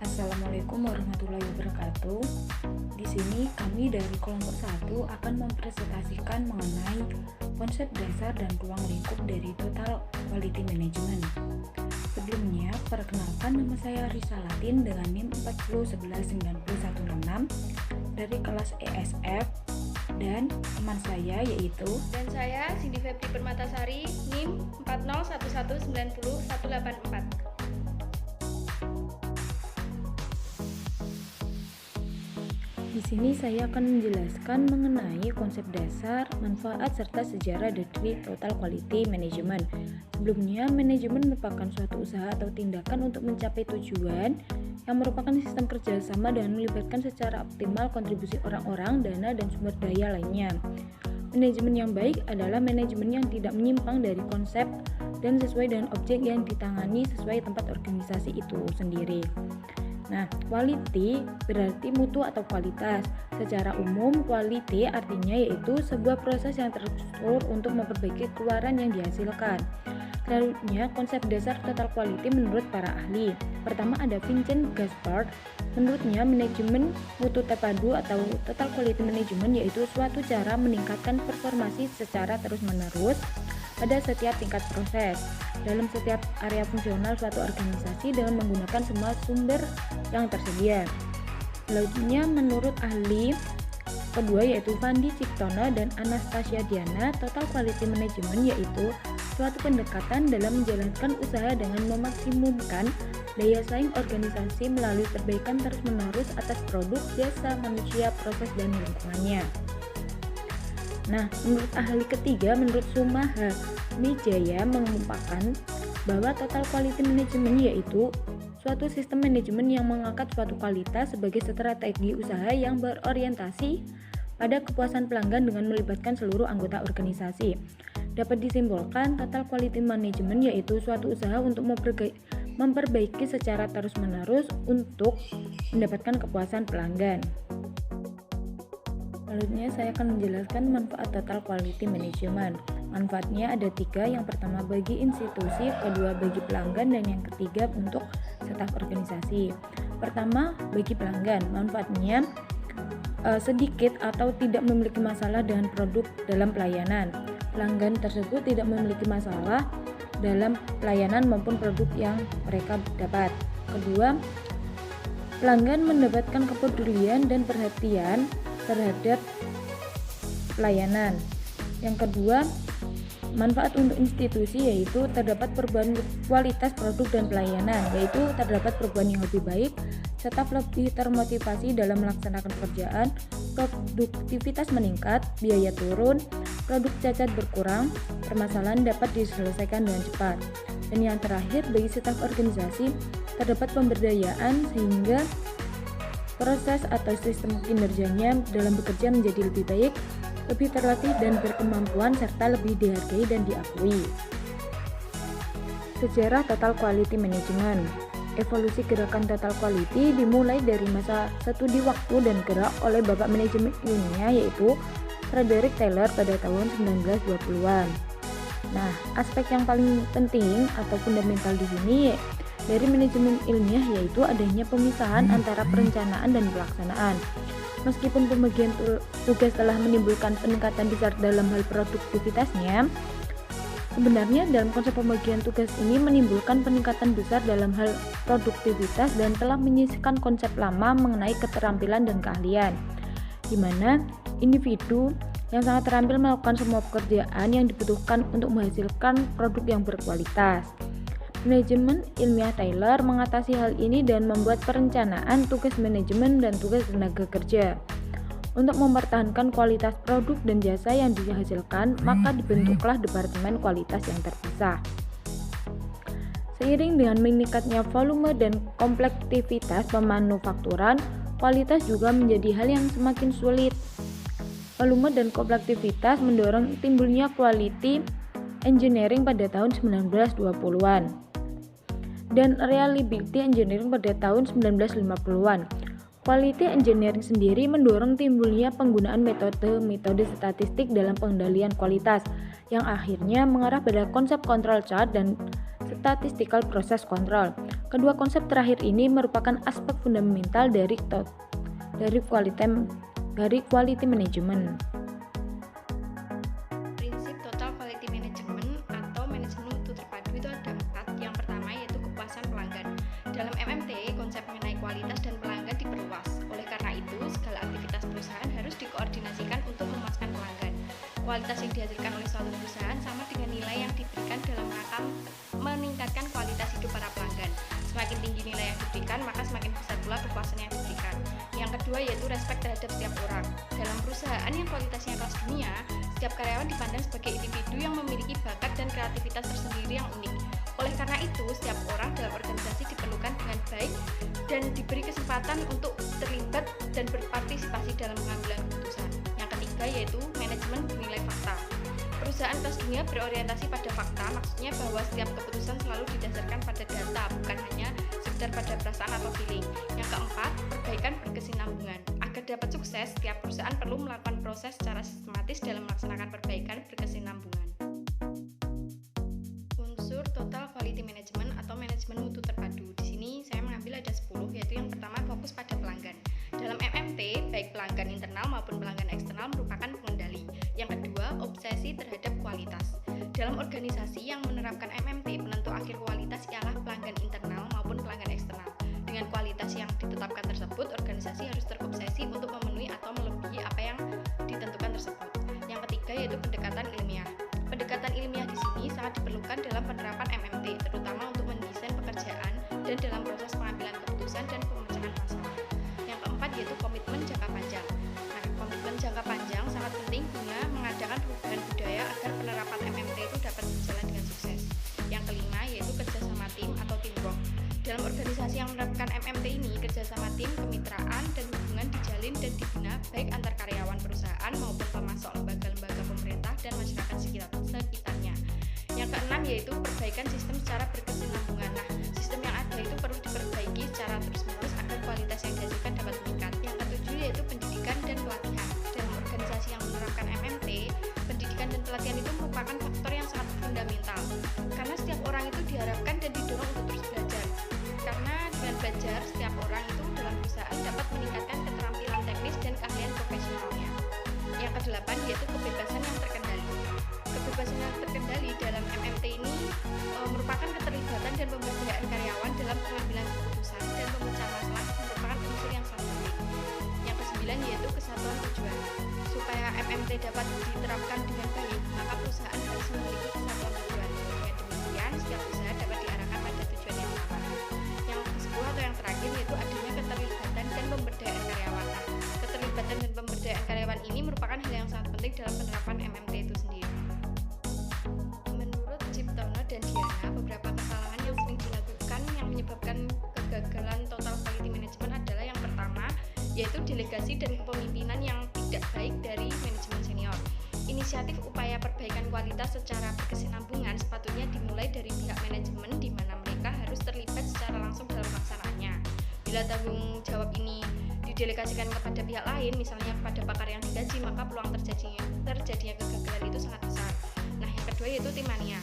Assalamualaikum warahmatullahi wabarakatuh. Di sini kami dari kelompok 1 akan mempresentasikan mengenai konsep dasar dan ruang lingkup dari Total Quality Management. Sebelumnya, perkenalkan, nama saya Risa Latin dengan NIM 40119166 dari kelas ESF, dan teman saya yaitu Dan saya Cindy Febri Permatasari, NIM 401190184. Di sini saya akan menjelaskan mengenai konsep dasar, manfaat, serta sejarah dari Total Quality Management. Sebelumnya, manajemen merupakan suatu usaha atau tindakan untuk mencapai tujuan yang merupakan sistem kerjasama dan melibatkan secara optimal kontribusi orang-orang, dana, dan sumber daya lainnya. Manajemen yang baik adalah manajemen yang tidak menyimpang dari konsep dan sesuai dengan objek yang ditangani sesuai tempat organisasi itu sendiri. Nah, quality berarti mutu atau kualitas. Secara umum, quality artinya yaitu sebuah proses yang terstruktur untuk memperbaiki keluaran yang dihasilkan. Selanjutnya, konsep dasar total quality menurut para ahli. Pertama ada Vincent Gaspard. Menurutnya, manajemen mutu terpadu atau total quality management yaitu suatu cara meningkatkan performasi secara terus-menerus pada setiap tingkat proses dalam setiap area fungsional suatu organisasi dengan menggunakan semua sumber yang tersedia. Selanjutnya, menurut ahli kedua yaitu Fandi Ciptono dan Anastasia Diana, total quality management yaitu suatu pendekatan dalam menjalankan usaha dengan memaksimumkan daya saing organisasi melalui perbaikan terus-menerus atas produk, jasa, manusia, proses, dan lingkungannya. Nah, menurut ahli ketiga, menurut Sumaha Mijaya mengemukakan bahwa total quality management yaitu suatu sistem manajemen yang mengangkat suatu kualitas sebagai strategi usaha yang berorientasi pada kepuasan pelanggan dengan melibatkan seluruh anggota organisasi. Dapat disimpulkan, total quality management yaitu suatu usaha untuk memperbaiki secara terus-menerus untuk mendapatkan kepuasan pelanggan. Selanjutnya saya akan menjelaskan manfaat total quality management. Manfaatnya ada 3, yang pertama bagi institusi, kedua bagi pelanggan, dan yang ketiga untuk staf organisasi. Pertama, bagi pelanggan, manfaatnya sedikit atau tidak memiliki masalah dengan produk dalam pelayanan. Pelanggan tersebut tidak memiliki masalah dalam pelayanan maupun produk yang mereka dapat. Kedua, pelanggan mendapatkan kepedulian dan perhatian terhadap pelayanan. Yang kedua, manfaat untuk institusi yaitu terdapat perubahan kualitas produk dan pelayanan, yaitu terdapat perubahan yang lebih baik, staf lebih termotivasi dalam melaksanakan pekerjaan, produktivitas meningkat, biaya turun, produk cacat berkurang, permasalahan dapat diselesaikan dengan cepat. Dan yang terakhir, bagi staf organisasi terdapat pemberdayaan sehingga proses atau sistem kinerjanya dalam bekerja menjadi lebih baik, lebih terlatih dan berkemampuan serta lebih dihargai dan diakui. Sejarah Total Quality Management. Evolusi gerakan Total Quality dimulai dari masa studi waktu dan gerak oleh Bapak Manajemen Ilmiah yaitu Frederick Taylor pada tahun 1920-an. Nah, aspek yang paling penting atau fundamental di sini dari manajemen ilmiah yaitu adanya pemisahan antara perencanaan dan pelaksanaan. Meskipun pembagian tugas telah menimbulkan peningkatan besar dalam hal produktivitasnya, sebenarnya dalam konsep pembagian tugas ini menimbulkan peningkatan besar dalam hal produktivitas dan telah menyisihkan konsep lama mengenai keterampilan dan keahlian, di mana individu yang sangat terampil melakukan semua pekerjaan yang dibutuhkan untuk menghasilkan produk yang berkualitas. Manajemen ilmiah Taylor mengatasi hal ini dan membuat perencanaan tugas manajemen dan tugas tenaga kerja. Untuk mempertahankan kualitas produk dan jasa yang dihasilkan, maka dibentuklah Departemen Kualitas yang terpisah. Seiring dengan meningkatnya volume dan kompleksitas pemanufakturan, kualitas juga menjadi hal yang semakin sulit. Volume dan kompleksitas mendorong timbulnya quality engineering pada tahun 1920-an dan reliability engineering pada tahun 1950-an. Quality engineering sendiri mendorong timbulnya penggunaan metode statistik dalam pengendalian kualitas yang akhirnya mengarah pada konsep control chart dan statistical process control. Kedua konsep terakhir ini merupakan aspek fundamental dari quality management. Prinsip total quality management atau manajemen mutu terpadu itu ada 4. Yang pertama yaitu kepuasan pelanggan. Dalam MMT, konsep mengenai kualitas dan pelanggan diperluas. Oleh karena itu, segala aktivitas perusahaan harus dikoordinasikan untuk memuaskan pelanggan. Kualitas yang dihasilkan oleh suatu perusahaan sama dengan nilai yang diberikan dalam rangka meningkatkan kualitas hidup para pelanggan. Semakin tinggi nilai yang diberikan, maka semakin besar pula kepuasan yang diberikan. Yang kedua yaitu respect terhadap setiap orang. Dalam perusahaan yang kualitasnya kelas dunia, setiap karyawan dipandang sebagai individu yang memiliki bakat dan kreativitas tersendiri yang unik. Oleh karena itu, setiap orang dalam organisasi diperlukan dengan baik dan diberi kesempatan untuk terlibat dan berpartisipasi dalam pengambilan keputusan. Yang ketiga yaitu manajemen bernilai fakta. Perusahaan kelas dunia berorientasi pada fakta, maksudnya bahwa setiap keputusan selalu didasarkan pada data, bukan hanya sekedar pada perasaan atau feeling. Yang keempat, perbaikan berkesinambungan. Agar dapat sukses, setiap perusahaan perlu melakukan proses secara sistematis dalam melaksanakan perbaikan berkesinambungan. Unsur total quality management atau manajemen mutu terpadu. Di sini saya mengambil ada 10, yaitu yang pertama fokus pada pelanggan. Dalam MMT, baik pelanggan internal maupun pelanggan eksternal merupakan pengendali. Yang kedua, obsesi terhadap kualitas. Dalam organisasi yang menerapkan MMT, penentu akhir kualitas ialah pelanggan internal maupun pelanggan eksternal. Dengan kualitas yang ditetapkan tersebut, organisasi harus terobsesi untuk memenuhi atau melebihi apa yang ditentukan tersebut. Yang ketiga yaitu pendekatan ilmiah. Pendekatan ilmiah di sini sangat diperlukan dalam penerapan MMT, terutama untuk mendesain pekerjaan dan dalam proses pengambilan keputusan dan pemecahan masalah. Yang keempat yaitu komitmen jangka panjang. Nah, komitmen jangka panjang sangat penting guna mengadakan perubahan budaya agar penerapan MMT itu dapat berjalan dengan sukses. Yang kelima yaitu kerjasama tim atau teamwork. Dalam organisasi yang menerapkan MMT ini, kerjasama tim, kemitraan, dan hubungan dijalin dan dibina baik antar karyawan perusahaan maupun pemasok lembaga-lembaga pemerintah dan masyarakat sekitarnya. Yang keenam yaitu perbaikan sistem secara berkesinambungan. Nah, sistem yang ada itu perlu diperbaiki secara terus-menerus agar kualitas yang dihasilkan dapat meningkat. Yang ketujuh yaitu pendidikan dan pelatihan. Dalam organisasi yang menerapkan MMT, pendidikan dan pelatihan itu merupakan faktor yang sangat fundamental. Karena setiap orang itu diharapkan dan didorong untuk terus belajar. Karena dengan belajar, setiap orang itu dalam perusahaan dapat meningkatkan keterampilan teknis dan keahlian profesionalnya. Yang kedelapan yaitu kebebasan yang terkendali. Kebebasan yang terkendali dalam MMT ini merupakan keterlibatan dan pemberdayaan karyawan dalam pengambilan keputusan dan pemecahan masalah merupakan unsur yang sangat penting. Yang kesembilan yaitu kesatuan tujuan. Supaya MMT dapat diterapkan dengan baik, maka perusahaan harus memiliki kesatuan tujuan. Dengan demikian, setiap usaha dapat diarahkan pada tujuan yang sama. Yang ke-10 atau yang terakhir yaitu adanya keterlibatan dan pemberdayaan karyawan. Nah, keterlibatan dan pemberdayaan karyawan ini merupakan hal yang sangat penting dalam penerapan MMT itu sendiri. Menurut Ciptono dan Diana, beberapa kesalahan yang sering dilakukan yang menyebabkan kegagalan total quality management adalah yang pertama, yaitu delegasi dan kepemimpinan yang tidak baik dari manajemen senior. Inisiatif upaya perbaikan kualitas secara berkesinambungan sepatutnya dimulai dari pihak manajemen di mana mereka harus terlibat secara langsung dalam pelaksanaannya. Bila tanggung jawab ini didelegasikan kepada pihak lain, misalnya kepada pakar yang digaji, maka peluang terjadinya kegagalan itu sangat besar. Nah, yang kedua yaitu tim mania.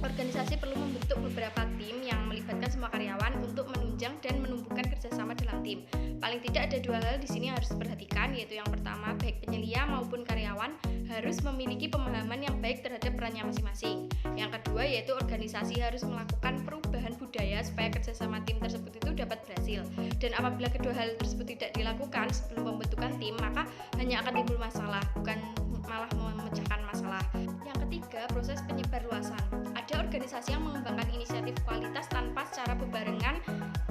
Organisasi perlu membentuk beberapa tim yang melibatkan semua karyawan untuk menunjang dan menumbuhkan kerjasama dalam tim. Paling tidak ada dua hal di sini harus diperhatikan, yaitu yang pertama, baik penyelia maupun karyawan harus memiliki pemahaman yang baik terhadap perannya masing-masing. Yang kedua yaitu organisasi harus melakukan perubahan budaya supaya kerjasama tim tersebut itu dapat berhasil. Dan apabila kedua hal tersebut tidak dilakukan sebelum pembentukan tim, maka hanya akan timbul masalah, bukan malah memecahkan masalah. Yang ketiga, proses penyebarluasan. Ada organisasi yang mengembangkan inisiatif kualitas tanpa secara bebarengan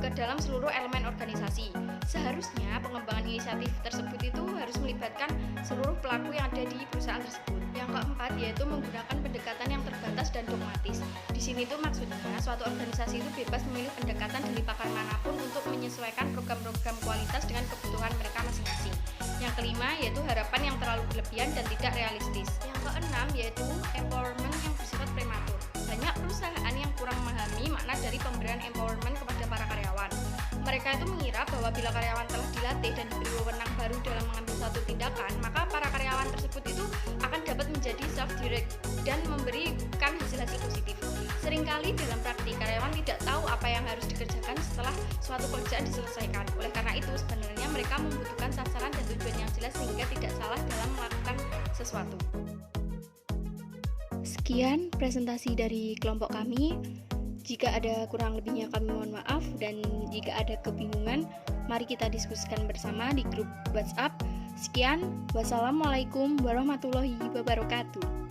ke dalam seluruh elemen organisasi. Seharusnya pengembangan inisiatif tersebut itu harus melibatkan seluruh pelaku yang ada di perusahaan tersebut. Yang keempat yaitu menggunakan pendekatan yang terbatas dan dogmatis. Di sini tuh maksudnya suatu organisasi itu bebas memilih pendekatan dari pakar manapun untuk menyesuaikan program-program kualitas dengan kebutuhan mereka masing-masing. Yang kelima yaitu harapan yang terlalu berlebihan dan tidak realistis. Yang keenam yaitu empowerment yang bersifat prematur. Banyak perusahaan yang kurang memahami makna dari pemberian empowerment kepada para karyawan. Mereka itu mengira bahwa bila karyawan telah dilatih dan diberi wewenang baru dalam mengambil suatu tindakan, maka para karyawan tersebut itu akan dapat menjadi self-direct dan memberikan hasil-hasil positif. Seringkali dalam praktik karyawan tidak tahu apa yang harus dikerjakan setelah suatu pekerjaan diselesaikan. Oleh karena itu sebenarnya mereka membutuhkan sasaran dan tujuan yang jelas sehingga tidak salah dalam melakukan sesuatu. Sekian presentasi dari kelompok kami. Jika ada kurang lebihnya kami mohon maaf, dan jika ada kebingungan mari kita diskusikan bersama di grup WhatsApp. Sekian, wassalamualaikum warahmatullahi wabarakatuh.